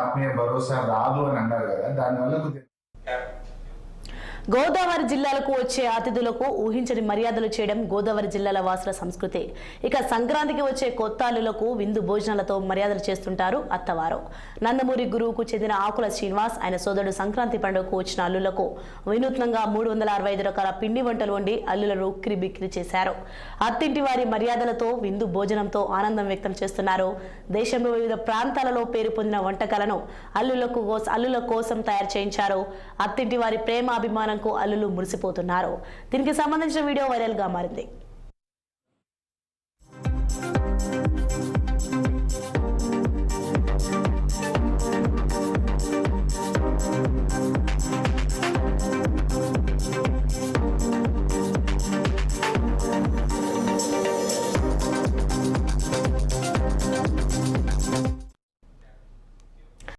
ఆత్మీయ భరోసా రాదు అని అన్నారు కదా, దానివల్ల గోదావరి జిల్లాలకు వచ్చే అతిథులకు ఊహించని మర్యాదలు చేయడం గోదావరి జిల్లాల వాసుల సంస్కృతి. ఇక సంక్రాంతికి వచ్చే కొత్త అల్లులకు విందు భోజనాలతో మర్యాదలు చేస్తుంటారు అత్తవారు. నందమూరి గురువుకు చెందిన ఆకుల శ్రీనివాస్ ఆయన సోదరుడు సంక్రాంతి పండుగకు వచ్చిన అల్లులకు వినూత్నంగా 365 రకాల పిండి వంటలు వండి అల్లులను ఉక్కిరి బిక్కిరి చేశారు. అత్తింటి వారి మర్యాదలతో విందు భోజనంతో ఆనందం వ్యక్తం చేస్తున్నారు. దేశంలో వివిధ ప్రాంతాలలో పేరు పొందిన వంటకాలను అల్లుల కోసం తయారు చేయించారు. అత్తింటి వారి ప్రేమ అభిమానం అల్లులు మురిసిపోతున్నారు. దీనికి సంబంధించిన వీడియో వైరల్ గా మారింది.